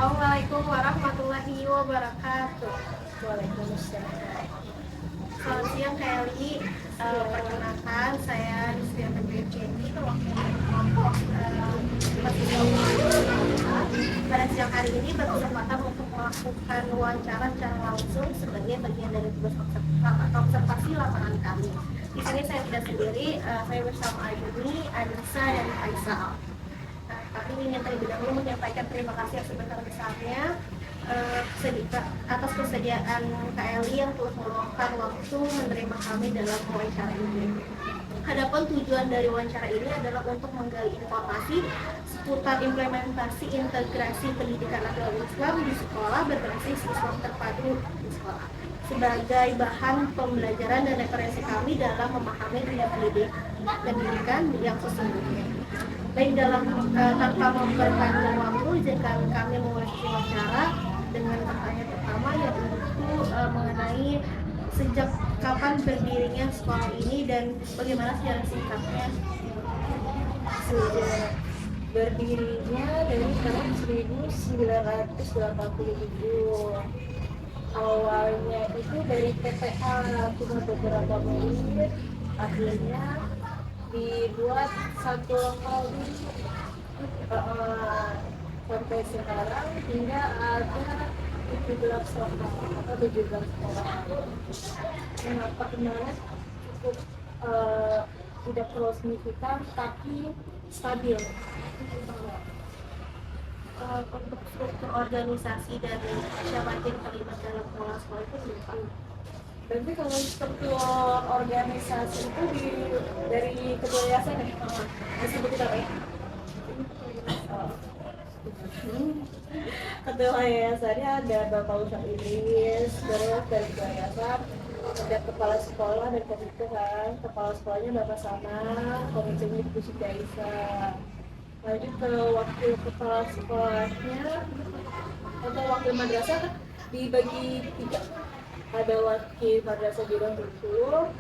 Assalamualaikum warahmatullahi wabarakatuh. Waalaikumsalam. Selamat siang Kak Eli. Perkenalkan saya Rizky Jenny, perwakilan kelompok pada siang hari ini berkesempatan untuk melakukan wawancara secara langsung sebagai bagian dari tugas observasi lapangan kami. Di sini saya tidak sendiri, saya bersama Ayuni, Anissa, dan Faisal. Kami ingin terlebih dahulu menyampaikan terima kasih yang sebesar-besarnya atas kesediaan Kak Eli yang telah meluangkan waktu menerima kami dalam wawancara ini. Adapun tujuan dari wawancara ini adalah untuk menggali informasi seputar implementasi integrasi pendidikan agama Islam di sekolah berbasis Islam terpadu di sekolah sebagai bahan pembelajaran dan referensi kami dalam memahami dunia pendidikan yang sesungguhnya. Baik, tanpa memperpanjang waktu, izinkan kami memulai sesi wawancara dengan pertanyaan pertama, yaitu mengenai sejak kapan berdirinya sekolah ini dan bagaimana sejarah singkatnya. Sejak berdirinya dari tahun 1987. Awalnya itu dari TPA, cuma beberapa menit, akhirnya dibuat satu lokal sampai sekarang hingga ada 17 lokal atau 17 sekolah. Kenapa kemarin cukup tidak terlalu signifikan tapi stabil. Untuk struktur organisasi dari siapa yang terlibat dalam pengelola sekolah itu berapa? Berarti kalau struktur organisasi itu dari ketua yayasan ya? Disebut apa ya? Ketua yayasannya ada Bapak Ustadz Idris, terus dari ketua yayasan ada kepala sekolah dan komite kan. Kepala sekolahnya Bapak Sana, komisinya Ibu Siti Aisyah. Lanjut ke wakil kepala sekolahnya atau wakil madrasah kan dibagi 3. Ada wakil madrasah bidang kurikulum,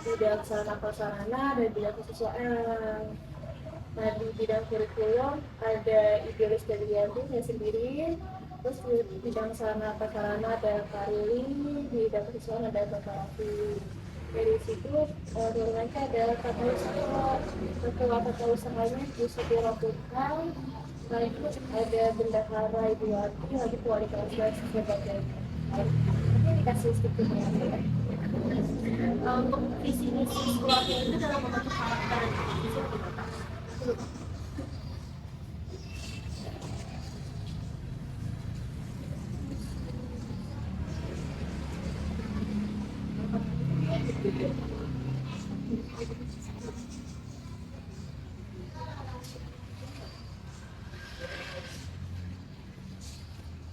bidang sarana prasarana, dan bidang kesiswaan. Nah, di bidang kurikulum ada Ibu Lestariantinya sendiri, terus di bidang sarana prasarana ada Karili, di bidang kesiswaan ada Bapak Rafi. Dari situ turunannya ada tata usaha, ketua tata usahanya Bu Sudiro Putang, lalu ada bendahara Ibu Wati, lagi wali kelas sebagai ini dikasih strukturnya ya. Untuk visi misi sekolahnya itu dalam membentuk karakter dan visi gimana?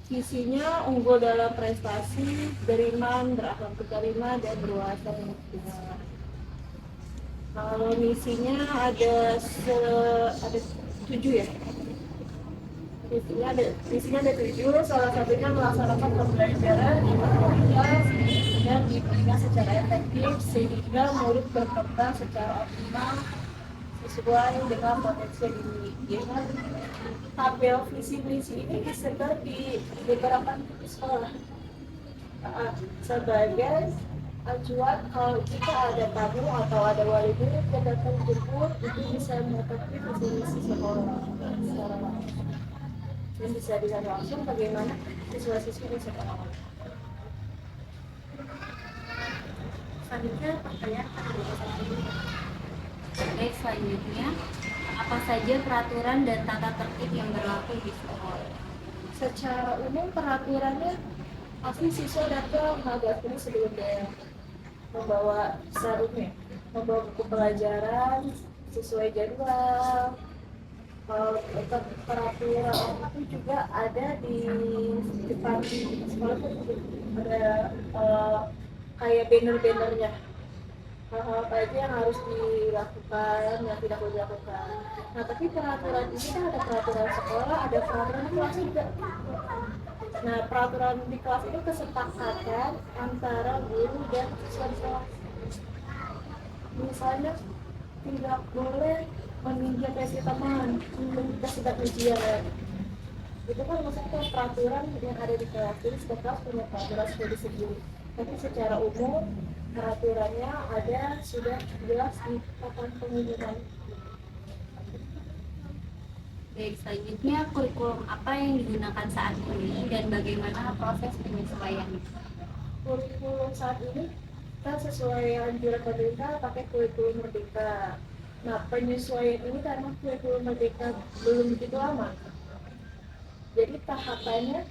Visinya unggul dalam prestasi, beriman, berakhlak berkarimah, dan berwawasan lingkungan. Kalau misinya ada 7 ya. Visinya ada 7, salah satunya melaksanakan pembelajaran di berkualitas dan diberikan secara efektif sehingga murid berkembang secara optimal sesuai dengan potensi yang dimiliki. Tabel visi misi ini disebar di beberapa sekolah sebagai acuan kalau jika ada tamu atau ada wali murid yang datang jemput, itu bisa mengetahui visi misi sekolah secara langsung dan bisa dilihat langsung bagaimana siswa-siswi di sekolah. Selanjutnya pertanyaan Baik, selanjutnya, apa saja peraturan dan tata tertib yang berlaku di sekolah? Secara umum peraturannya pasti siswa datang agak ini sebelum dia membawa sarungnya, membawa buku pelajaran sesuai jadwal. Untuk peraturan itu juga ada di depan sekolah tuh ada kayak banner-bannernya, hal-hal apa aja yang harus dilakukan, yang tidak boleh dilakukan. Nah, tapi peraturan ini kan ada peraturan sekolah, ada peraturan di kelas juga. Nah, peraturan di kelas itu kesepakatan antara guru dan siswa di kelas. Misalnya tidak boleh meninjau PC teman, kita sudah ujian. itu kan maksudnya peraturan yang ada di kelas, jadi setiap kelas punya peraturan sendiri-sendiri, tapi secara umum peraturannya ada sudah jelas di papan pengumuman. Baik, selanjutnya kurikulum apa yang digunakan saat ini dan bagaimana proses penyesuaiannya? Kurikulum saat ini kita sesuai anjuran pemerintah pakai kurikulum merdeka. Nah, penyesuaian ini karena kurikulum merdeka belum begitu lama, jadi tahapannya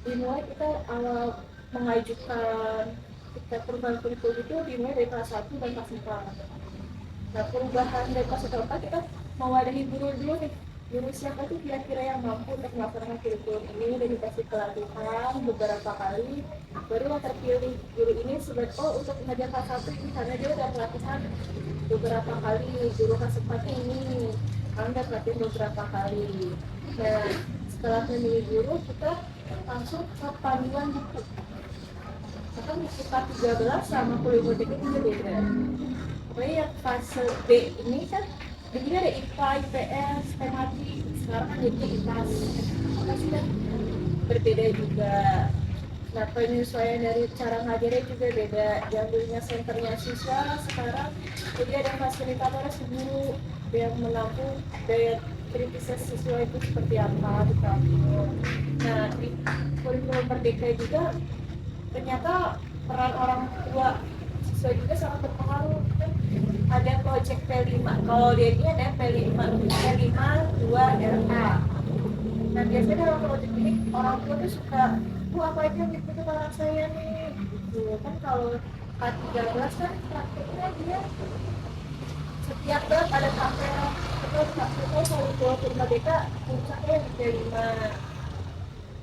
dimulai kita awal mengajukan kita perubahan kurikulum itu dimulai dari kelas 1 dan kelas 4. Nah, perubahan dari kelas 1 kita mewadahi guru dulu nih, guru siapa tuh kira-kira yang mampu untuk melaksanakan kurikulum ini, dan dikasih pelatihan beberapa kali, baru terpilih guru ini sebagai untuk mengajar kelas 1 ini karena dia udah pelatihan beberapa kali, guru kelas 4 ini karena udah pelatihan beberapa kali. Nah, setelah memilih guru kita langsung ke panduan buku. Kan IPA 13 sama kurikulum itu beda. Pokoknya yang fase B ini kan jadi ada IPA, IPS, tematik, sekarang kan jadi IPAS. Maka sudah berbeda juga. Nah, penyesuaian dari cara ngajarnya juga beda. Yang dulunya senternya siswa, sekarang jadi ada fasilitatornya si guru yang menampung daya kritisnya siswa itu seperti apa di kampus. Nah, di kurikulum merdeka juga ternyata peran orang tua siswa juga sangat berpengaruh. Kan ada project P5, kalau dia ini ada P5 2 RA. Nah, biasanya dalam project ini orang tua tuh suka, bu apa aja yang dibutuhkan anak saya nih gitu. Kan kalau K13 kan praktiknya dia setiap banget ada sampai terus kurikulum merdeka puncaknya di P5.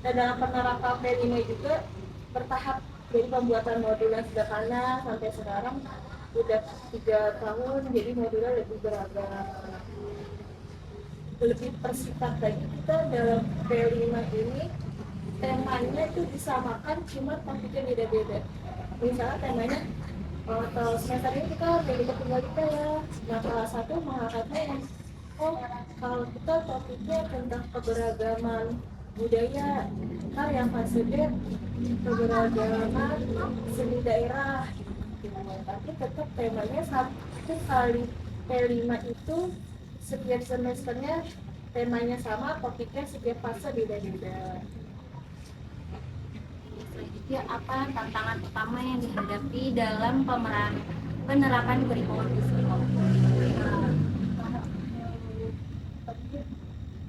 Dan dalam penerapan P5 juga bertahap, jadi pembuatan modul yang sederhana sampai sekarang udah 3 tahun, jadi modulnya lebih beragam, lebih persingkat lagi. Kita dalam P5 ini temanya itu disamakan, cuma topiknya beda-beda. Misalnya temanya kalau semester ini kita pendidikan tunggal ika ya. Nah, kelas 1 mengangkatnya yang kalau kita topiknya tentang keberagaman budaya. Nah, yang fase B keberagaman seni daerah gitu. Tapi tetap temanya satu kali. P5 itu setiap semesternya temanya sama, topiknya setiap fase beda-beda. Selanjutnya, apa tantangan utama yang dihadapi dalam penerapan kurikulum di sekolah?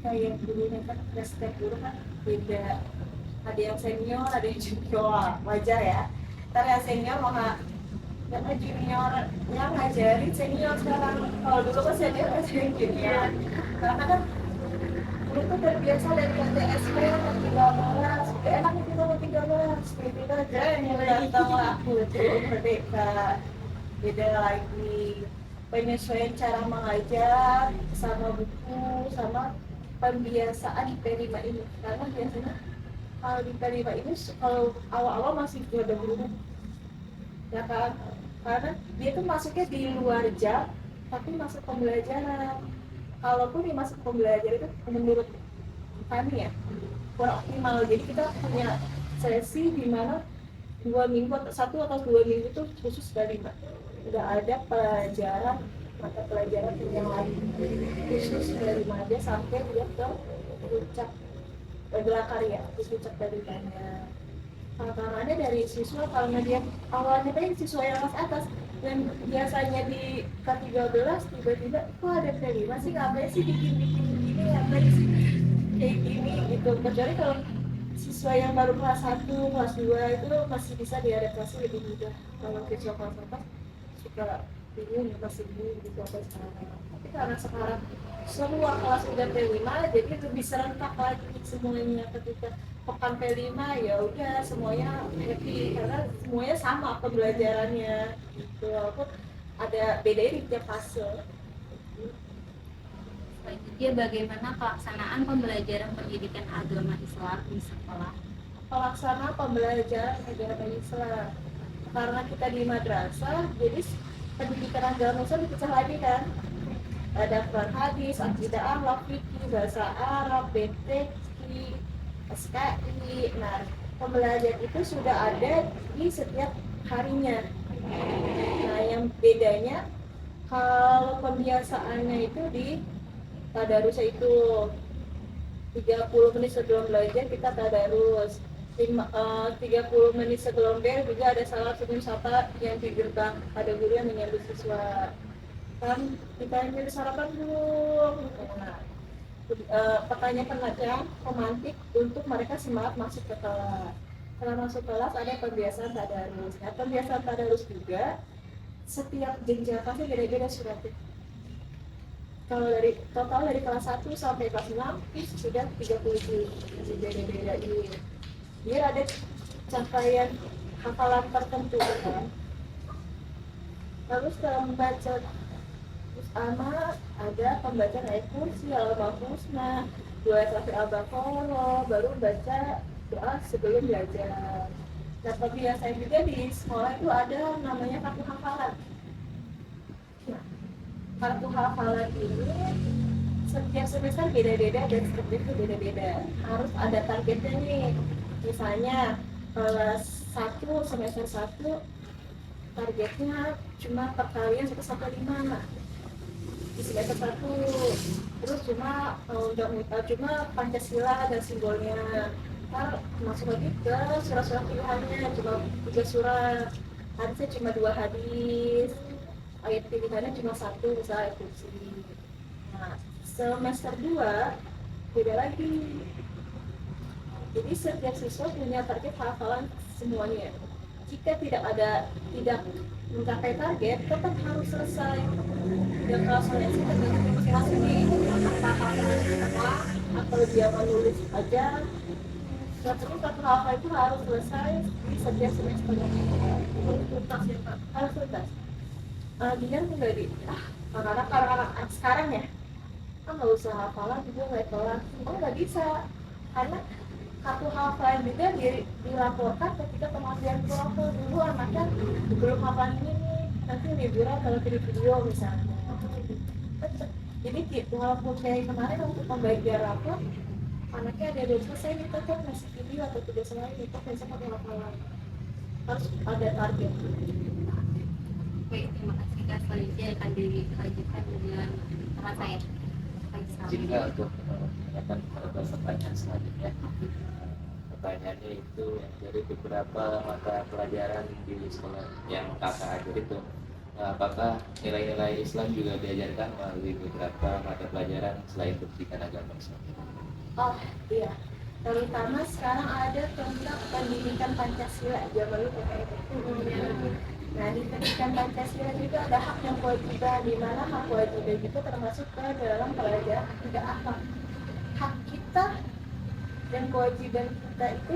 Kayak dulunya kan setiap guru kan beda, ada yang senior, ada yang junior, wajar ya. Ntar yang senior mau karena junior yang ngajarin senior sekarang. Kalau dulu kan senior ngajarin junior, karena kan dulu tuh terbiasa dari KTSP ke 13, udah enak nih kita mau 13, kita aja yang datang lah kurikulum merdeka, beda lagi. Penyesuaian cara mengajar sama buku sama pembiasaan di P5 ini, karena biasanya kalau di P5 ini kalau awal-awal masih ada guru ya kan, karena dia tuh masuknya di luar jam tapi masuk pembelajaran. Kalaupun dia masuk pembelajaran itu menurut kami ya kurang optimal. Jadi kita punya sesi di mana 2 minggu atau 1 atau 2 minggu itu khusus dari nggak ada pelajaran, mata pelajaran yang lain, khusus dari Mada sampai dia ke puncak gelar karya, puncak dari tanya. Tantangannya dari siswa, karena dia awalnya tadi siswa yang kelas atas dan biasanya di K13 tiba-tiba kok ada P5 sih, ngapain sih bikin-bikin begini, ngapain sih kayak gini gitu. Kecuali kalau siswa yang baru kelas 1, kelas 2 itu masih bisa diadaptasi lebih mudah. Kalau siswa kelas atas suka bingung, masih bingung gitu apa sekarang. Tapi karena sekarang semua kelas udah P5, jadi lebih serentak lagi semuanya. Ketika pekan P5 ya udah semuanya happy karena semuanya sama pembelajarannya gitu, walaupun ada bedanya di tiap fase. Selanjutnya, bagaimana pelaksanaan pembelajaran pendidikan agama Islam di sekolah? Pelaksanaan pembelajaran agama Islam, karena kita di madrasah, jadi pendidikan agama Islam dipecah lagi kan, ada Quran hadis, akidah akhlak, fikih, bahasa Arab, BTQ, SKI. Nah, pembelajaran itu sudah ada di setiap harinya. Nah, yang bedanya kalau pembiasaannya itu di tadarusnya itu 30 menit sebelum belajar kita tadarus. 30 menit sebelum bel juga ada salam sebelum sapa yang di gerbang, ada guru yang menyambut siswa. Kan kita ingin sarapan belum? Nah, pertanyaan macam romantik untuk mereka semangat masuk ke kelas. Setelah masuk kelas ada pembiasaan tadarus. Nah, pembiasaan tadarus juga setiap jenjang kelasnya beda-beda suratnya. Kalau dari total dari kelas 1 sampai kelas 6 itu sudah 30 juz, beda-bedain. Biar ada capaian hafalan tertentu kan. Lalu setelah membaca sama ada pembacaan ayat kursi, al-mahfuzna, 2 ayat al-baqarah, baru baca doa sebelum belajar. Nah, kebiasaan juga di sekolah itu ada namanya kartu hafalan. Nah, kartu hafalan ini setiap semester beda-beda dan setiap itu beda-beda. Harus ada targetnya nih. Misalnya kelas 1 semester 1 targetnya cuma perkalian 1 sampai 5 di semester 1. Terus cuma Pancasila dan simbolnya. Ntar masuk lagi ke surat-surat pilihannya cuma 3 surat. Hadisnya cuma 2 hadis. Ayat pilihannya cuma 1, misalnya ayat kursi. Nah, semester 2 beda lagi. Jadi setiap siswa punya target hafalan semuanya. Jika tidak mencapai target, tetap harus selesai. Dan kalau soalnya sih tergantung masing-masing nih, apakah hafalan semua atau dia menulis aja. Tapi satu hafal itu harus selesai di setiap semester. Harus tuntas ya Pak? Harus tuntas. Dia enggak anak-anak sekarang ya, nggak usah hafalan juga nggak kelas. Nggak bisa, karena kartu hafalan juga dilaporkan ketika kematian keluarga. Dulu anaknya belum hafalan ini nih, nanti liburan kalau video misalnya. Jadi walaupun kayak kemarin untuk pembagian rapor, anaknya ada 20 saya minta kan masih video atau tugas lain itu bisa pakai hafalan. Harus ada target. Oke, terima kasih Kak. Selanjutnya akan dilanjutkan dengan teman saya. Jika untuk menanyakan pada pertanyaan selanjutnya, pertanyaannya itu dari beberapa mata pelajaran di sekolah yang kakak ajar itu, apakah nilai-nilai Islam juga diajarkan melalui beberapa mata pelajaran selain pendidikan agama Islam? Oh iya, terutama sekarang ada tentang pendidikan Pancasila zaman dulu kayak itu. Nah, di pendidikan Pancasila juga ada hak dan kewajiban, di mana hak kewajiban itu termasuk ke dalam pelajaran akidah akhlak. Hak kita dan kewajiban kita itu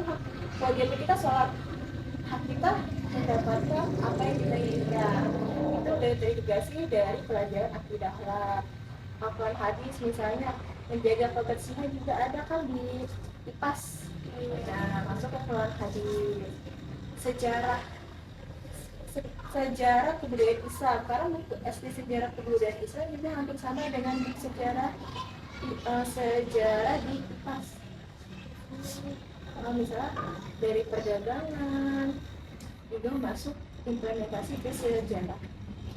kewajiban kita sholat, hak kita mendapatkan apa yang kita inginkan. Itu udah terintegrasi dari pelajaran akidah akhlak. Hafalan hadis misalnya, menjaga kebersihan juga ada kan di IPAS. Nah, masuk ke hafalan hadis. Sejarah kebudayaan Islam, karena untuk SD sejarah kebudayaan Islam juga hampir sama dengan sejarah di IPAS. Misalnya dari perdagangan juga masuk implementasi ke sejarah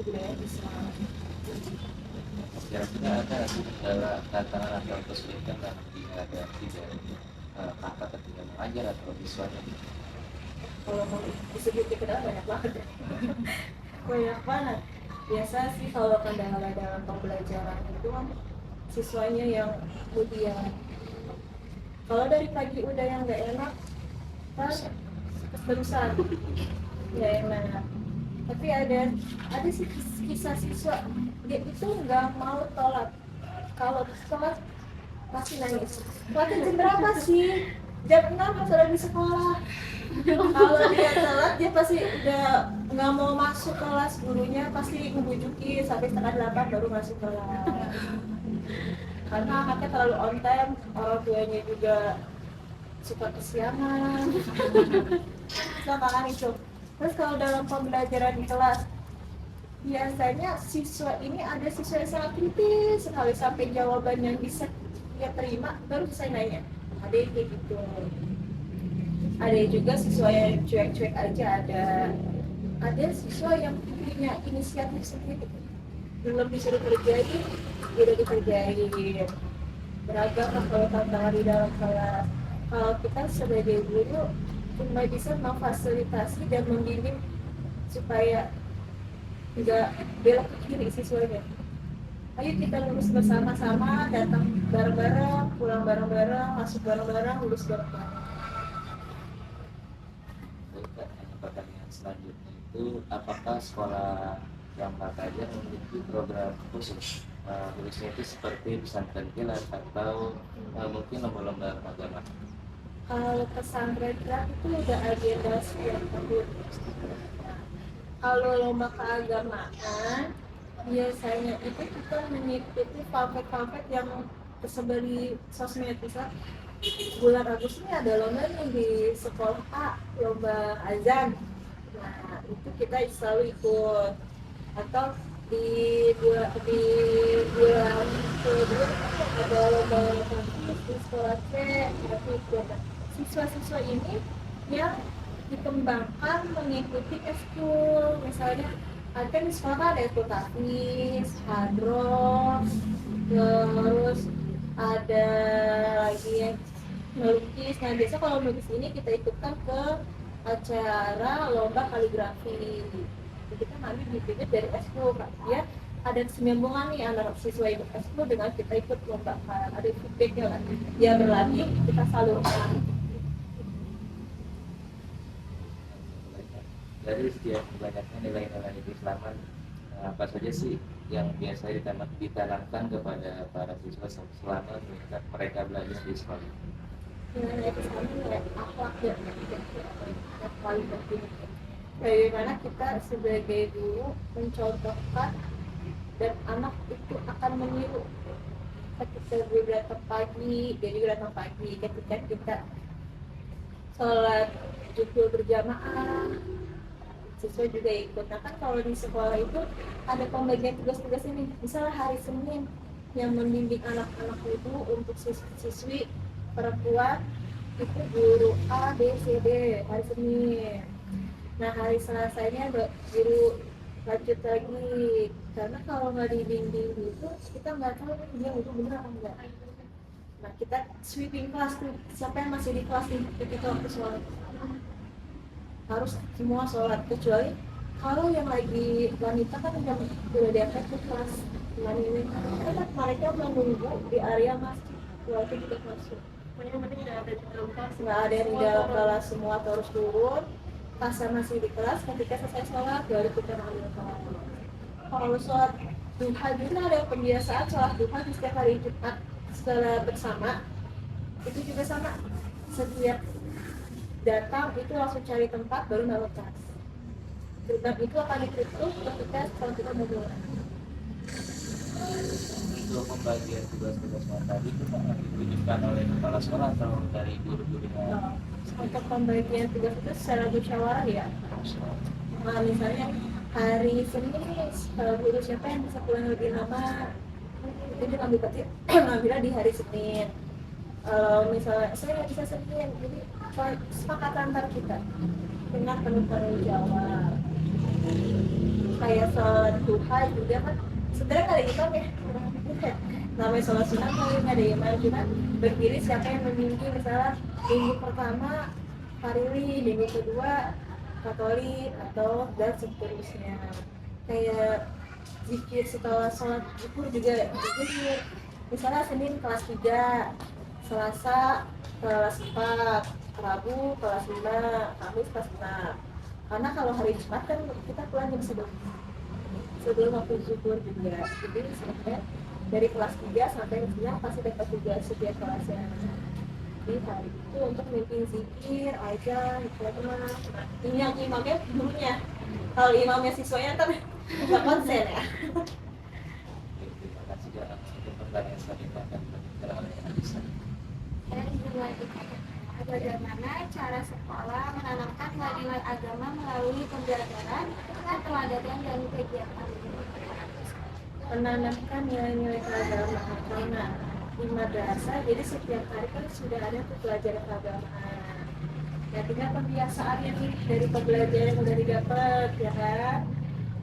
kebudayaan Islam. Kira-kira ada tantangan atau kesulitan yang dihadapi dari kakak ketika mengajar atau siswanya? Kalau mau disebut kenal banyak banget ya. Banyak banget. Biasa sih kalau kendala dalam pembelajaran itu kan siswanya yang kemudian kalau dari pagi udah yang nggak enak kan terusan nggak enak. Tapi ada sih kisah siswa dia itu nggak mau sholat. Kalau sholat pasti nangis. Sholatnya jam berapa sih? Jam 6 harus ada di sekolah. Kalau dia telat dia pasti udah nggak mau masuk kelas, gurunya pasti ngebujukin sampai setengah 8 baru masuk kelas. Karena anaknya terlalu on time, orang tuanya juga suka kesiangan. Nah, itu. Terus kalau dalam pembelajaran di kelas, biasanya siswa ini ada siswa yang sangat kritis sekali sampai jawaban yang bisa dia terima baru saya nanya. ada yang kayak gitu. Ada juga siswa yang cuek-cuek aja, ada siswa yang punya inisiatif sendiri, belum disuruh kerjain udah dikerjain. Beragam lah kalau tantangan di dalam kelas. Kalau kita sebagai guru cuma bisa memfasilitasi dan membimbing supaya tidak belok ke kiri siswanya. Ayo kita lulus bersama-sama, datang bareng-bareng, pulang bareng-bareng, masuk bareng-bareng, lulus bareng-bareng. Baik, Kak. Pertanyaan selanjutnya itu apakah sekolah yang Kakak ajar memiliki program khusus khususnya itu seperti pesantren kilat atau mungkin lomba-lomba agama? Kalau pesantren kilat itu udah agenda setiap tahun. Kalau lomba keagamaan biasanya itu kita mengikuti pamflet-pamflet yang tersebar di sosmed. Bisa bulan Agustus ini ada lomba nih di sekolah A, lomba azan. Nah itu kita selalu ikut. Atau di bulan kedua ada lomba kampus di sekolah C, tapi ikut. Siswa-siswa ini yang dikembangkan mengikuti ekskul, misalnya ada di sekolah ada ekskul tafis, hadroh, terus ada lagi yang melukis. Nah biasa kalau melukis ini kita ikutkan ke acara lomba kaligrafi. Jadi kita ngambil bibitnya dari ekskul, ya ada kesinambungan nih antara siswa ikut ekskul dengan kita ikut lomba, ada feedbacknya lah. Dia berlatih, kita salurkan. Dari setiap banyaknya nilai-nilai keislaman, apa saja sih yang biasa ditanamkan kepada para siswa selama mereka belajar di sekolah? Nilai keislaman, nilai akhlak dan paling penting. Bagaimana kita sebagai guru mencontohkan dan anak itu akan meniru. Ketika gue datang pagi, dia juga datang pagi. Ketika kita sholat zuhur berjamaah, siswa juga ikut. Nah kan kalau di sekolah itu ada pembagian tugas-tugas ini. Misalnya hari Senin yang membimbing anak-anak itu untuk siswi perempuan itu guru A, B, C, D hari Senin. Nah hari Selasa ini ada guru lanjut lagi. Karena kalau nggak dibimbing itu kita nggak tahu dia itu benar atau enggak. Nah kita sweeping kelas tuh, siapa yang masih di kelas nih ketika waktu sholat harus semua sholat, kecuali kalau yang lagi wanita kan udah diangkat ke kelas ini kan mereka menunggu di area masjid waktu kita masuk. Pokoknya penting tidak ada di dalam kelas. Nggak ada yang di dalam kelas, semua terus turun. Pas masih di kelas, ketika selesai sholat baru kita ambil kelas. Kalau sholat duha juga ada kebiasaan sholat duha di setiap hari Jumat setelah bersama. Itu juga sama, setiap datang itu langsung cari tempat baru naruh tas. Gerbang itu akan ditutup ketika kalau kita mau mulai. Untuk pembagian tugas-tugas tadi itu ditunjukkan oleh kepala sekolah atau dari guru-gurunya? Untuk pembagian tugas itu secara musyawarah ya. Nah, misalnya hari Senin kalau guru siapa yang bisa pulang lebih lama itu ngambilnya di hari Senin. Misalnya saya nggak bisa Senin, jadi kesepakatan antar kita dengan penuh tanggung jawab. Kayak sholat duha juga kan sebenarnya nggak ada imam ya, namanya sholat sunnah kan nggak ada imam, cuma berdiri siapa yang membimbing. Misalnya minggu pertama Farili, minggu kedua Katolik atau dan seterusnya. Kayak zikir setelah sholat zuhur juga zikir. Misalnya Senin kelas 3, Selasa kelas 4, Rabu kelas 5, Kamis kelas 6. Karena kalau hari Jumat kan kita pulangnya sebelum waktu zuhur juga. Jadi sebenarnya dari kelas 3 sampai kelas 9 pasti dapat tugas setiap kelasnya. Jadi hari itu untuk mimpin zikir, aja, hikmah. Ini yang imamnya gurunya. Kalau imamnya siswanya ntar nggak konsen ya. Terima kasih untuk pertanyaan selanjutnya akan dilanjutkan oleh Anissa. Dan bagaimana cara sekolah menanamkan nilai agama melalui pembelajaran, keteladanan dan kegiatan? Menanamkan nilai-nilai keagamaan karena di madrasah, jadi setiap hari kan sudah ada tuh pelajaran keagamaan. Ya tinggal pembiasaannya nih dari pembelajaran yang udah didapat ya kan.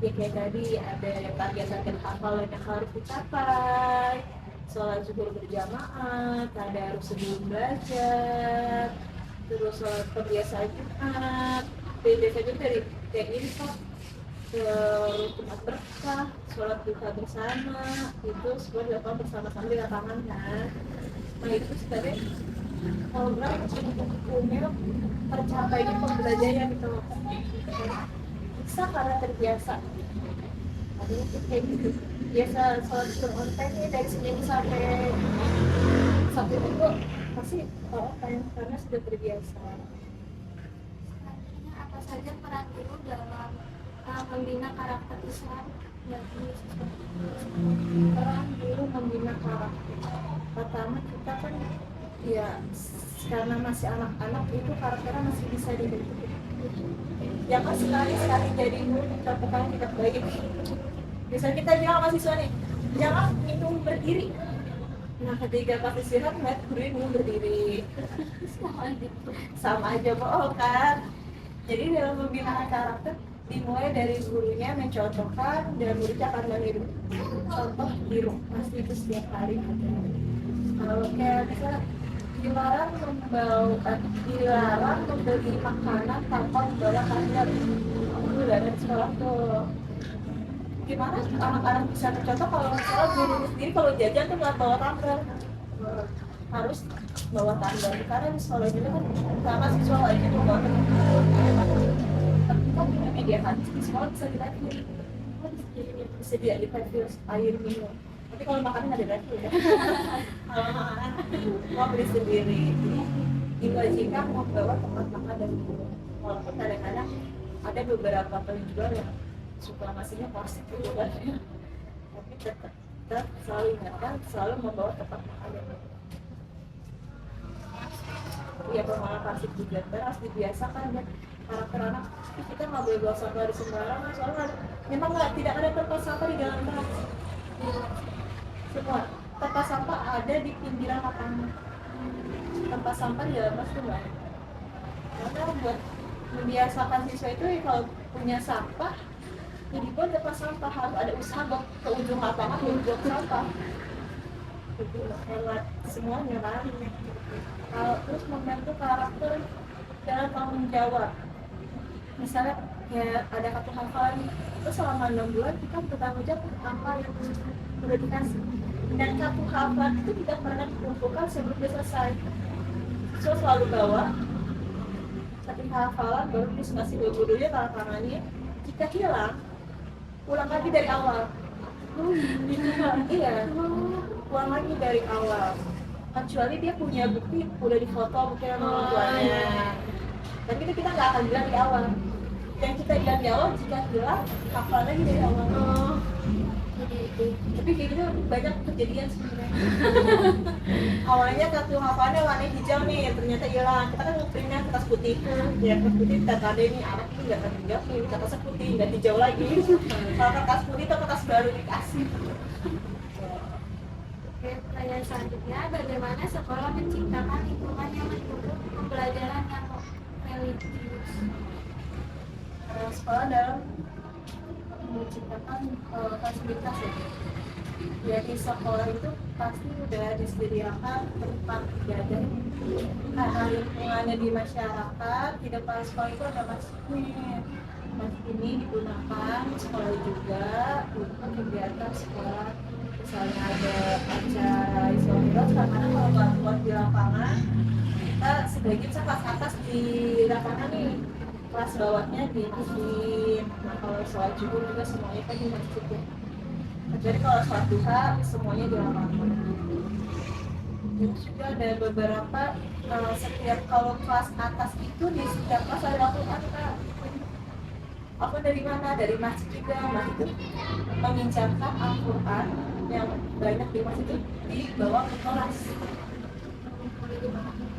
Ya kayak tadi ada yang target-target hafalan yang harus dicapai, sholat zuhur berjamaah, tadarus sebelum belajar, terus sholat kebiasaan Jumat, biasanya itu dari kayak infak, Jumat berkah, sholat duha bersama, itu semua dilakukan bersama-sama di lapangan kan. Nah itu sebenarnya program untuk umum tercapainya pembelajaran yang kita lakukan bisa karena terbiasa. Ada itu kayak gitu, biasa sholat zuhur online nih dari Senin sampai Sabtu itu pasti karena sudah terbiasa. Selanjutnya, apa saja peran guru dalam membina karakter Islam bagi siswa? Peran guru membina karakter, pertama kita kan ya karena masih anak-anak itu karakternya masih bisa dibentuk. Jangan sekali-sekali jadi guru contohnya tidak baik. Misalnya kita bilang sama siswa nih, jangan minum berdiri. Nah ketika pas istirahat ngeliat guru minum berdiri, sama aja bohong kan. Jadi dalam pembinaan karakter dimulai dari gurunya mencontohkan dan muridnya akan meniru. Contoh tiru pasti itu setiap hari ada. Kalau kayak bisa dilarang membeli makanan tanpa membawa kandang. Itu udah ada di sekolah tuh. Gimana anak-anak bisa tercontoh kalau misalnya guru sendiri kalau jajan tuh nggak bawa tumbler, harus bawa tumbler karena di sekolah juga kan sama siswa lainnya tuh bawa tumbler. Tapi kan punya media hadis di sekolah bisa direview, bisa direview air minum. Tapi kalau makanan nggak direview ya. Kalau makanan mau beli sendiri. Diwajibkan membawa tempat makan dari guru. Walaupun kadang-kadang ada beberapa penjual yang suka ngasihnya plastik gitu kan, tapi tetap selalu ingatkan selalu membawa tempat makan yang ya pemahaman plastik juga harus dibiasakan ya karakter anak. Kita nggak boleh bawa sampah di sembarangan soalnya memang tidak ada tempat sampah di dalam kelas. Semua tempat sampah ada di pinggiran lapangan, tempat sampah di dalam kelas itu nggak ada. Karena buat membiasakan siswa itu ya, kalau punya sampah jadi buat tempat sampah harus ada usaha ke ujung lapangan untuk sampah. Itu lewat semuanya kan. Kalau terus membentuk karakter dalam tanggung jawab. Misalnya kayak ada kartu hafalan, terus selama 6 bulan kita bertanggung jawab apa yang sudah dikasih. Dan kartu hafalan itu tidak pernah dikumpulkan sebelum dia selesai. So selalu bawa kartu hafalan baru dikasih ke gurunya tanda tangannya. Jika hilang ulang lagi dari awal. Iya, ulang lagi dari awal. Kecuali dia punya bukti udah difoto mungkin sama orang tuanya. Tapi itu kita nggak akan bilang di awal. Yang kita bilang di awal jika hilang hafal lagi dari awal. Tapi kayak gitu banyak kejadian sebenarnya. Awalnya kartu hafalannya warna hijau nih, ternyata hilang. Kita kan printnya kertas putih. Ya kertas putih kita tanda ini anak ini nggak akan hijau nih, kertasnya putih nggak hijau lagi. Kalau kertas putih itu kertas baru dikasih. Oke, pertanyaan selanjutnya, bagaimana sekolah menciptakan lingkungan yang mendukung pembelajaran yang religius? Sekolah dalam menciptakan fasilitas ya. Jadi sekolah itu pasti udah disediakan tempat ibadah. Karena lingkungannya di masyarakat, di depan sekolah itu ada masjid. Masjid ini digunakan sekolah juga untuk kegiatan sekolah. Misalnya ada acara isolasi, karena kalau nggak buat di lapangan, kita sebagian kelas atas di lapangan nih, kelas bawahnya di masjid. Nah kalau sholat zuhur juga semuanya kan di masjid ya. Jadi kalau sholat duha semuanya di lapangan. Terus juga ada beberapa setiap kalau kelas atas itu di setiap kelas ada Al-Quran Kak. Apa dari mana? Dari masjid juga. Masjid itu mengincarkan Al-Quran yang banyak di masjid itu dibawa ke kelas.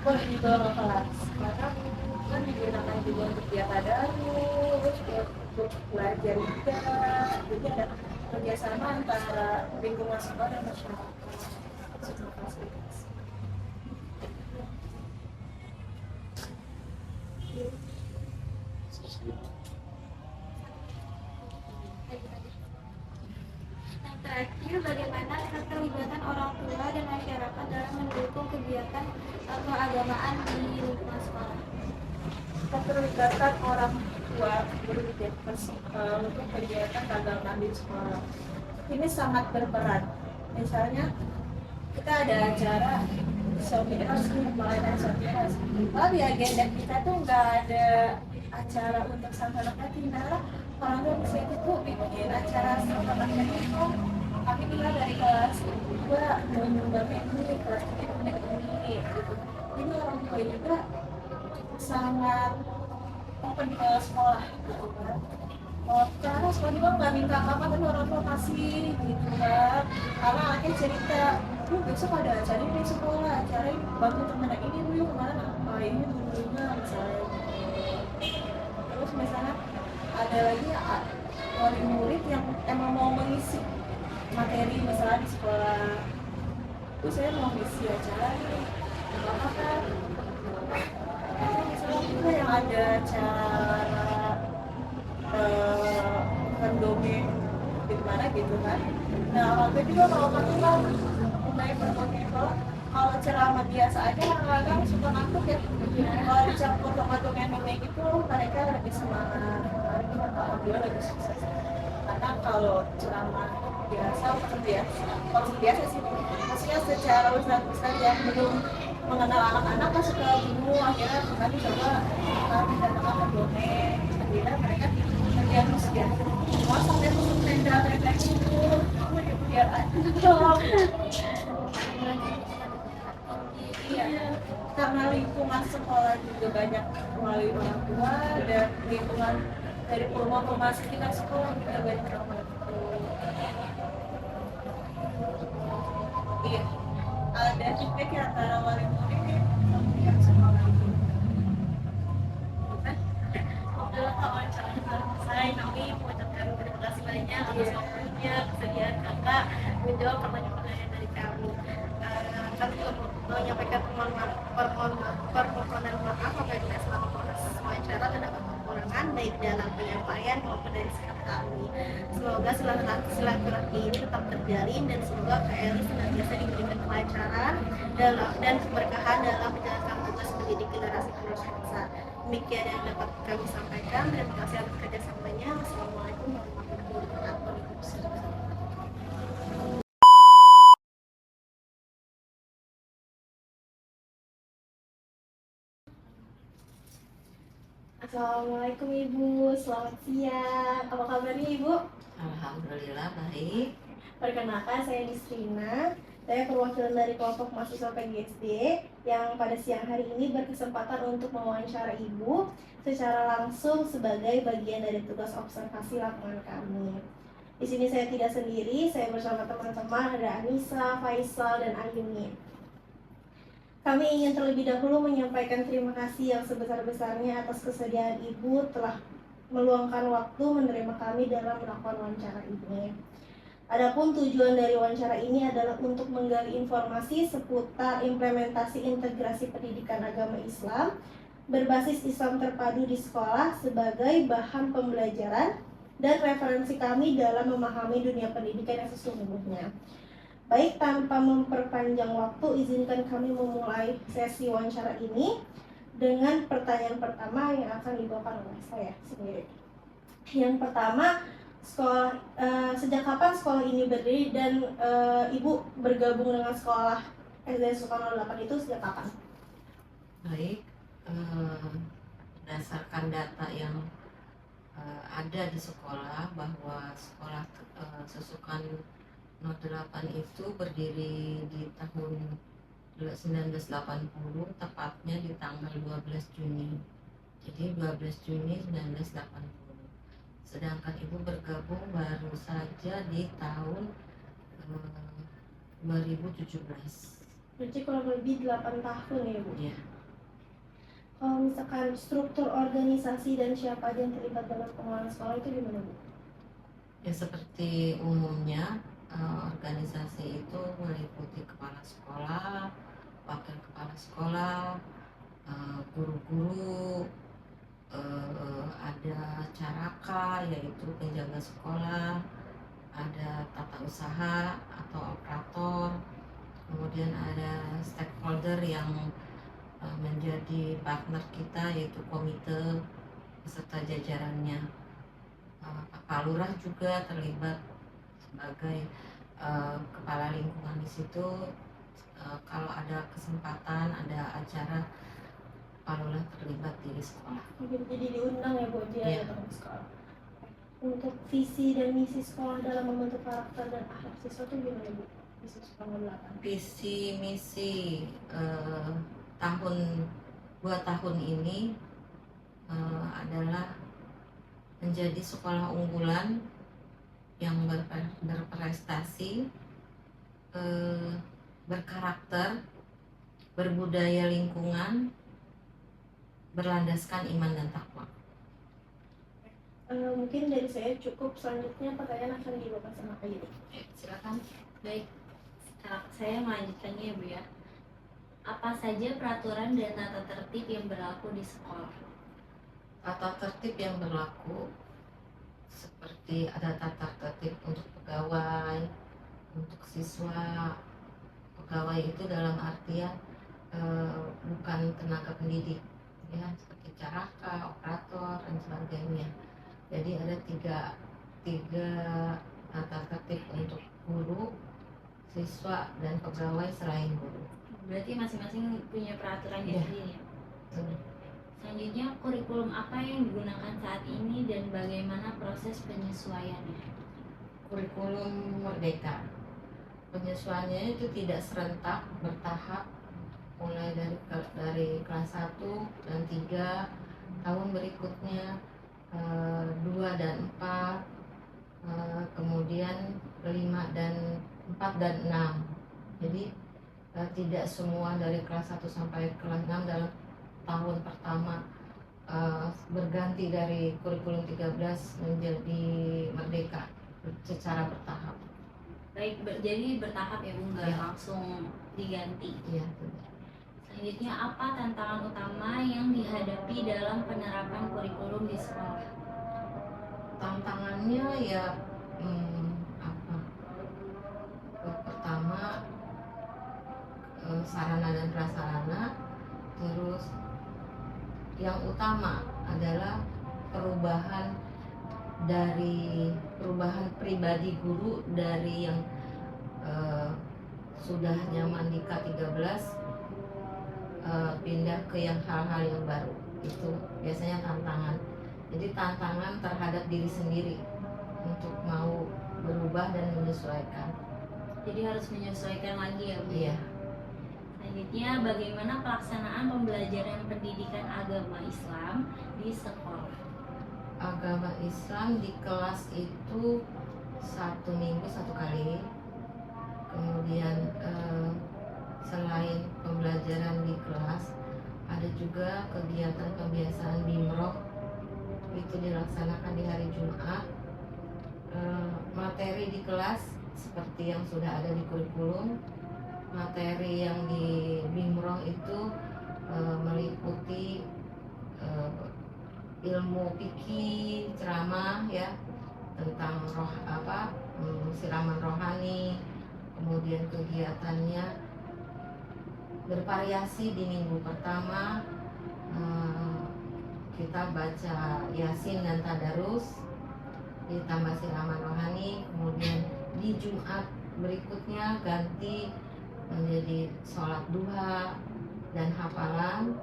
Boleh dibawa ke kelas. Karena kan digunakan juga untuk dia tadarus, untuk belajar juga. Jadi ada kerjasama antara lingkungan sekolah dan masyarakat. kegiatan keagamaan di lingkungan sekolah? Keterlibatan orang tua guru untuk kegiatan keagamaan di sekolah ini sangat berperan. Misalnya kita ada acara Sofiras, pelayanan Sofiras. Kalau di agenda kita tuh nggak ada acara untuk santanan Tina, orang tua bisa itu bikin acara santanan itu. Kami tinggal dari kelas 2 mau nyumbangin ini, kelas 3 ini gitu. Jadi orang tua juga sangat open ke sekolah gitu kan. Oh, karena sekolah juga nggak minta apa-apa tapi orang tua kasih gitu kan. Karena anaknya cerita, besok ada acara ini di sekolah, acara ini bantu temen ini dulu kemarin apa ini dulunya misalnya. Terus misalnya ada lagi wali murid yang emang mau mengisi materi misalnya di sekolah. Terus saya mau ngisi acara nih, apa kan? Misalnya juga yang ada acara mendongeng gimana gitu kan. Nah waktu itu juga kalau kan mulai berbagai kalau ceramah biasa aja kadang suka ngantuk ya. Kalau dicampur sama dongeng gitu mereka lebih semangat. Mereka tahu dia lebih sukses. Karena kalau ceramah biasa kalau biasa sih maksudnya secara ustaz yang belum mengenal anak-anak kan suka bingung, akhirnya kami coba kami datangkan dongeng, akhirnya mereka terdiagnosis ya mau sampai masuk tenda refleksi itu biar aja iya karena lingkungan sekolah juga banyak melalui orang tua dan lingkungan dari rumah-rumah sekitar sekolah juga banyak orang itu iya ada feedback antara wali murid sama pihak sekolah itu. Adalah wawancara selesai, kami mengucapkan terima kasih banyak atas waktunya, kesediaan kakak menjawab pertanyaan-pertanyaan dari kami. Kami juga menyampaikan permohonan maaf apabila selama proses wawancara terdapat kekurangan baik dalam penyampaian maupun dari sikap kami. Semoga silaturahmi ini tetap terjalin dan semoga KLI senantiasa diberikan kelancaran dan keberkahan dalam menjalankan tugas mendidik generasi penerus bangsa. Demikian yang dapat kami sampaikan. Terima kasih atas kerjasamanya. Wassalamualaikum warahmatullahi wabarakatuh. Assalamualaikum Ibu, selamat siang. Apa kabarnya Ibu? Alhamdulillah baik. Perkenalkan, saya Disrina. Saya perwakilan dari kelompok mahasiswa PGSD yang pada siang hari ini berkesempatan untuk mewawancara Ibu secara langsung sebagai bagian dari tugas observasi lapangan kami. Di sini saya tidak sendiri, saya bersama teman-teman ada Anissa, Faisal, dan Ayuni. Kami ingin terlebih dahulu menyampaikan terima kasih yang sebesar-besarnya atas kesediaan Ibu telah meluangkan waktu menerima kami dalam melakukan wawancara ini. Adapun tujuan dari wawancara ini adalah untuk menggali informasi seputar implementasi integrasi pendidikan agama Islam berbasis Islam terpadu di sekolah sebagai bahan pembelajaran dan referensi kami dalam memahami dunia pendidikan yang sesungguhnya. Baik, tanpa memperpanjang waktu, izinkan kami memulai sesi wawancara ini dengan pertanyaan pertama yang akan dibawakan oleh saya sendiri. Yang pertama, sejak kapan sekolah ini berdiri dan Ibu bergabung dengan sekolah SD Sukarno 8 itu sejak kapan? Baik, berdasarkan data yang ada di sekolah bahwa sekolah Susukan 08 itu berdiri di tahun 1980, tepatnya di tanggal 12 Juni. Jadi 12 Juni 1980. Sedangkan Ibu bergabung baru saja di tahun 2017. Berarti kurang lebih 8 tahun ya Bu? Ya. Kalau misalkan struktur organisasi dan siapa aja yang terlibat dalam pengelolaan sekolah itu gimana Bu? Ya seperti umumnya organisasi itu meliputi kepala sekolah, wakil kepala sekolah, guru-guru, ada caraka yaitu penjaga sekolah, ada tata usaha atau operator, kemudian ada stakeholder yang menjadi partner kita, yaitu komite beserta jajarannya. Pak Lurah juga terlibat sebagai kepala lingkungan di situ. Kalau ada kesempatan, ada acara, Pak Lurah terlibat di sekolah. Jadi diundang ya Bu Cia Iya. datang ke sekolah. Untuk visi dan misi sekolah dalam membentuk karakter dan akhlak siswa itu gimana Bu? Visi sekolah 8. Visi misi tahun 2 tahun ini adalah menjadi sekolah unggulan yang berprestasi, berkarakter, berbudaya lingkungan, berlandaskan iman dan takwa. Mungkin dari saya cukup, selanjutnya pertanyaan akan dibawa sama Kak Yudi. Silakan. Baik, saya melanjutkannya ya Bu ya. Apa saja peraturan dan tata tertib yang berlaku di sekolah? Tata tertib yang berlaku seperti ada tata tertib untuk pegawai, untuk siswa. Pegawai itu dalam artian bukan tenaga pendidik, ya, seperti caraka, operator dan sebagainya. Jadi ada tiga tata tertib untuk guru, siswa dan pegawai selain guru. Berarti masing-masing punya peraturannya Iya. sendiri ya? Selanjutnya, kurikulum apa yang digunakan saat ini dan bagaimana proses penyesuaiannya? Kurikulum Merdeka. Penyesuaiannya itu tidak serentak, bertahap, mulai dari kelas 1 dan 3, tahun berikutnya 2 dan 4, kemudian 5 dan 4 dan 6. Jadi tidak semua dari kelas 1 sampai kelas 6 dalam tahun pertama berganti dari kurikulum 13 menjadi Merdeka secara bertahap. Baik, jadi bertahap ya Bu, nggak Ya. langsung diganti. Iya. Selanjutnya, apa tantangan utama yang dihadapi dalam penerapan kurikulum di sekolah? Tantangannya ya apa? Pertama sarana dan prasarana, terus yang utama adalah perubahan pribadi guru dari yang sudah nyaman di K13 pindah ke yang hal-hal yang baru. Itu biasanya tantangan. Jadi tantangan terhadap diri sendiri untuk mau berubah dan menyesuaikan. Jadi harus menyesuaikan lagi ya Bu? Iya. Selanjutnya, bagaimana pelaksanaan pembelajaran pendidikan agama Islam di sekolah? Agama Islam di kelas itu 1 minggu 1 kali. Kemudian selain pembelajaran di kelas, ada juga kegiatan kebiasaan bimroh, itu dilaksanakan di hari Jumat. Materi di kelas seperti yang sudah ada di kurikulum. Materi yang di bimroh itu meliputi ilmu fikih, ceramah ya, tentang siraman rohani. Kemudian kegiatannya bervariasi. Di minggu pertama kita baca Yasin dan Tadarus, ditambah siraman rohani. Kemudian di Jumat berikutnya ganti menjadi sholat duha dan hafalan.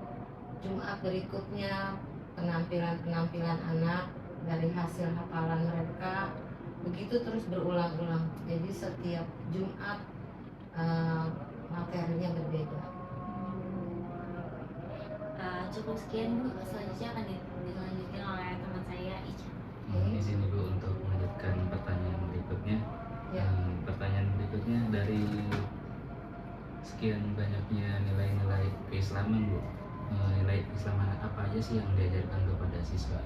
Jumat berikutnya penampilan anak dari hasil hafalan mereka. Begitu terus berulang-ulang. Jadi setiap Jumat materinya berbeda. Cukup sekian Bu, selanjutnya akan dilanjutkan oleh teman saya Ica. Di sini Bu untuk melanjutkan pertanyaan berikutnya. Ya. Pertanyaan berikutnya dari sekian banyaknya nilai-nilai keislaman Bu, nilai keislaman apa aja sih yang diajarkan kepada siswa?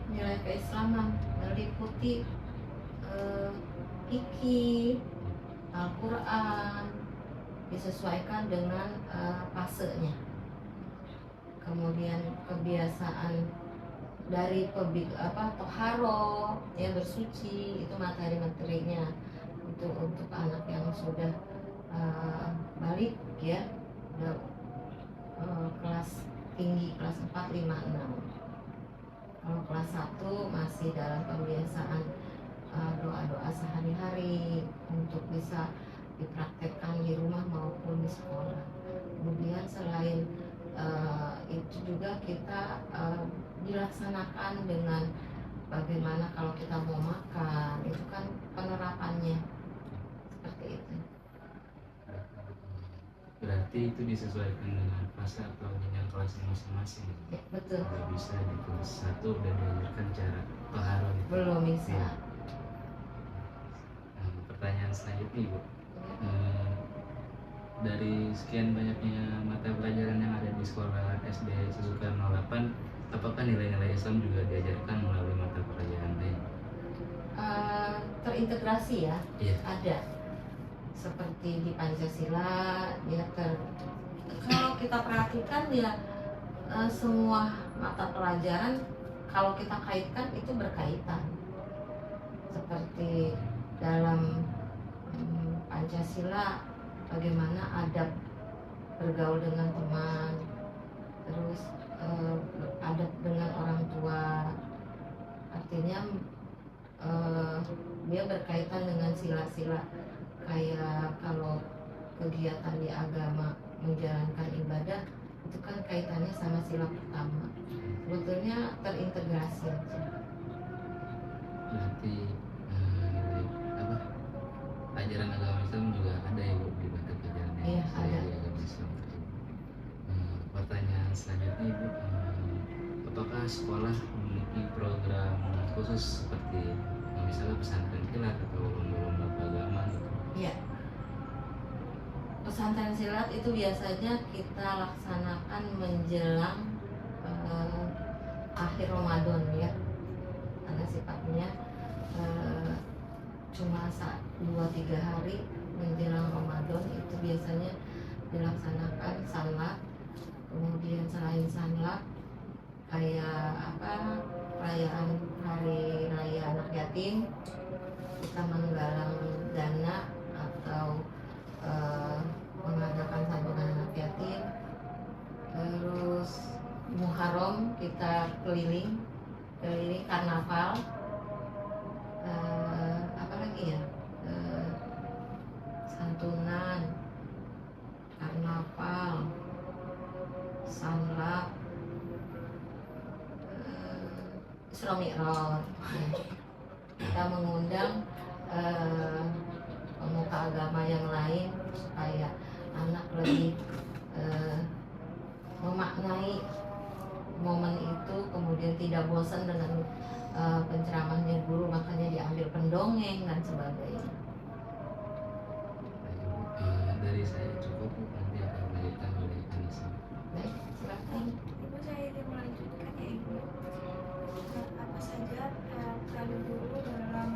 Nilai keislaman meliputi fikih, Al-Quran, disesuaikan dengan fasenya. Kemudian kebiasaan dari toharo, ya, bersuci, itu materi-materinya untuk anak yang sudah balik ya udah kelas tinggi kelas 4, 5, 6. Kalau kelas 1 masih dalam pembiasaan doa-doa sehari-hari untuk bisa dipraktekkan di rumah maupun di sekolah. Kemudian selain itu juga kita dilaksanakan dengan bagaimana kalau kita mau makan, itu kan penerapannya seperti itu. Berarti itu disesuaikan dengan fase atau jenjang kelasnya masing-masing. Ya, betul. Tidak bisa di kelas 1 dan diajarkan cara toharoh gitu. Belum bisa. Iya. Pertanyaan selanjutnya Ibu, dari sekian banyaknya mata pelajaran yang ada di sekolah SD Suzuka 08, apakah nilai-nilai Islam juga diajarkan melalui mata pelajaran lain? Terintegrasi ya, Iya. ada seperti di Pancasila ya kalau kita perhatikan ya semua mata pelajaran kalau kita kaitkan itu berkaitan seperti dalam Pancasila bagaimana adab bergaul dengan teman, terus adab dengan orang tua, artinya dia berkaitan dengan sila-sila kayak kalau kegiatan di agama menjalankan ibadah itu kan kaitannya sama sila pertama, sebetulnya terintegrasi aja. Berarti apa ajaran agama Islam juga ada ya Bu di mata pelajaran yang Iya, saya ada. di agama Islam. Pertanyaan selanjutnya Ibu, apakah sekolah memiliki program khusus seperti misalnya pesantren kilat atau lomba-lomba keagamaan gitu? Iya. Pesantren silat itu biasanya kita laksanakan menjelang akhir Ramadan ya, karena sifatnya cuma 2-3 hari menjelang Ramadan itu biasanya dilaksanakan salat. Kemudian selain salat kayak perayaan hari raya anak yatim, kita menggalang dana atau mengadakan santunan anak yatim. Terus Muharram kita keliling karnaval. Apa lagi ya, santunan, karnaval, sanlat, Isra Mi'raj. Kita mengundang pemuka agama yang lain supaya anak lebih memaknai momen itu, kemudian tidak bosan dengan penceramahnya guru, makanya diambil pendongeng dan sebagainya. Dari saya cukup, nanti akan dilanjutkan oleh Anissa. Baik, silakan. Ibu, saya ingin melanjutkan ya Ibu. Apa saja peran guru dalam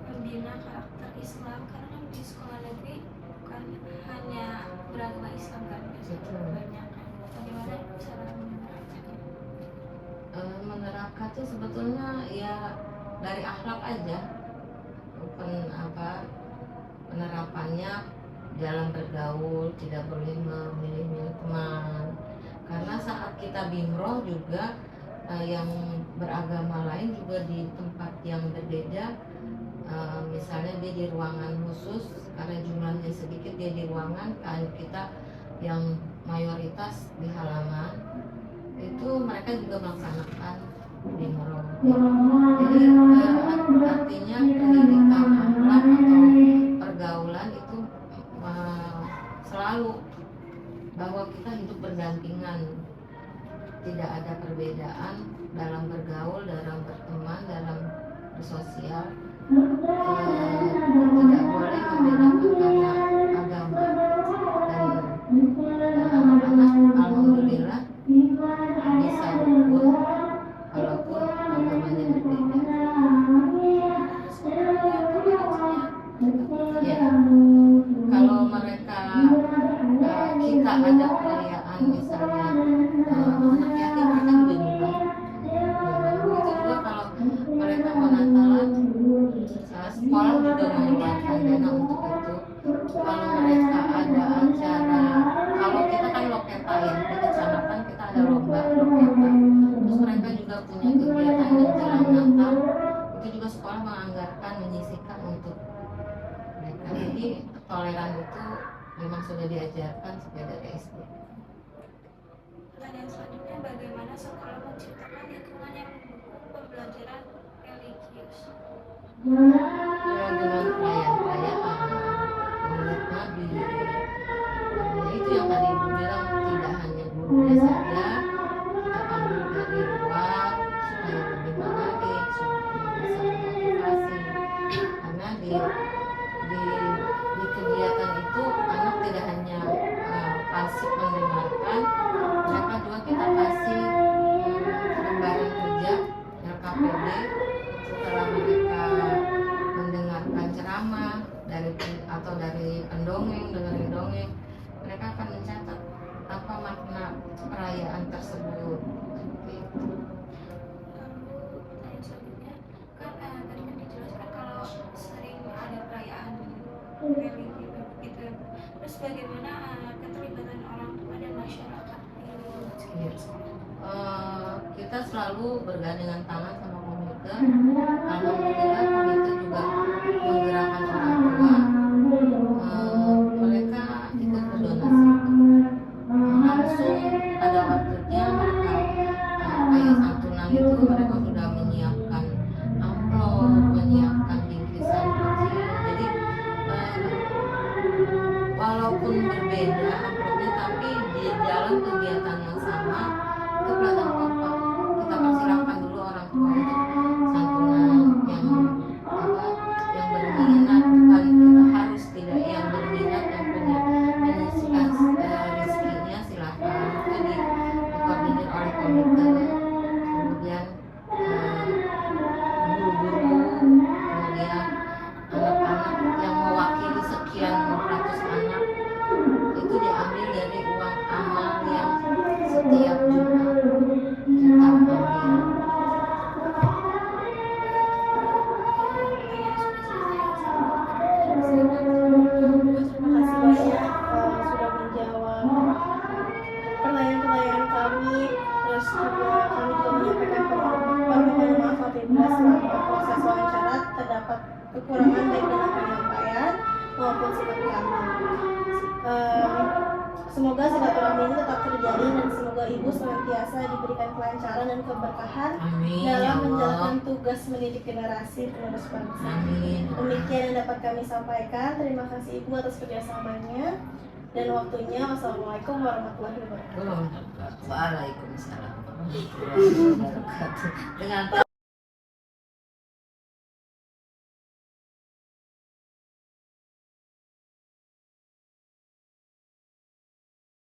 membina karakter Islam, karena kan di sekolah negeri bukan hanya beragama Islam kan, Betul. banyak kan. Bagaimana cara menerapkannya? Menerapkan itu sebetulnya ya dari akhlak aja, penerapannya dalam bergaul tidak boleh memilih-milih teman, karena saat kita bimroh juga yang beragama lain juga di tempat yang berbeda, misalnya dia di ruangan khusus karena jumlahnya sedikit, dia di ruangan kan kita yang mayoritas di halaman, itu mereka juga melaksanakan bimroh. Jadi artinya pendidikan akhlak atau pergaulan itu selalu bahwa kita hidup berdampingan, tidak ada perbedaan dalam bergaul, dalam berteman, dalam bersosial. Tidak boleh membedakan karena agama. Dan anak-anak alhamdulillah bisa rukun walaupun agamanya berbeda. Ya, kalau mereka kita ada perayaan misalnya anak yatim, mereka juga nyumbang. Begitu juga kalau mereka mau Natalan, sekolah juga mengeluarkan dana untuk itu. Kalau mereka lain. Di kecamatan kita ada lomba roketan, terus mereka juga punya kegiatan menjelang Natal, itu juga sekolah menganggarkan menyisihkan untuk mereka. Jadi toleran itu memang sudah diajarkan sejak dari SD. Pertanyaan selanjutnya, bagaimana sekolah menciptakan lingkungan yang mendukung pembelajaran religius? Dengan perayaan-perayaan menurut Nabi, itu yang tadi Ibu bilang, tidak hanya gurunya saja, kita panggil dari luar supaya lebih menarik, supaya bisa memotivasi. Karena di kegiatan itu anak tidak hanya pasif mendengarkan, mereka juga kita kasih lembaran kerja LKPD. Setelah mereka mendengarkan ceramah atau dari pendongeng, dengerin dongeng, mereka akan mencatat apa makna perayaan tersebut. Seperti itu. Lalu pertanyaan selanjutnya, kan tadi kan dijelaskan kalau sering ada perayaan religi gitu ya. Terus bagaimana keterlibatan orang tua dan masyarakat di sekitar sekolah? Kita selalu bergandengan tangan sama komite. Alhamdulillah komite juga menggerakkan orang tua. Mereka ikut berdonasi langsung pada waktunya. Mereka kayak santunan itu mereka sudah menyiapkan amplop, menyiapkan bingkisan kecil. Jadi walaupun berbeda amplopnya, tapi di dalam kegiatan yang sama itu kelihatan kompak. Kita persilahkan dulu orang tua untuk santunan yang berminat, bukan kita harus tidak, yang berminat yang punya menyisikan rezekinya silahkan, itu dikoordinir oleh komite. Kemudian guru-guru, kemudian anak-anak yang mewakili sekian ratus anak itu diambil dari uang amal yang setiap Jumat kita ambil. Terima kasih banyak sudah menjawab pertanyaan-pertanyaan kami. Terus juga kami juga menyampaikan permohonan maaf apabila selama proses wawancara terdapat kekurangan baik dalam penyampaian maupun sikap kami. Semoga silaturahmi ini tetap terjadi dan semoga Ibu senantiasa diberikan kelancaran dan keberkahan Amin ya dalam Allah. menjalankan tugas mendidik generasi penerus bangsa. Amin. Demikian yang dapat kami sampaikan. Terima kasih Ibu atas kerjasamanya dan waktunya. Wassalamualaikum warahmatullahi wabarakatuh. Waalaikumsalam warahmatullahi wabarakatuh. Dengan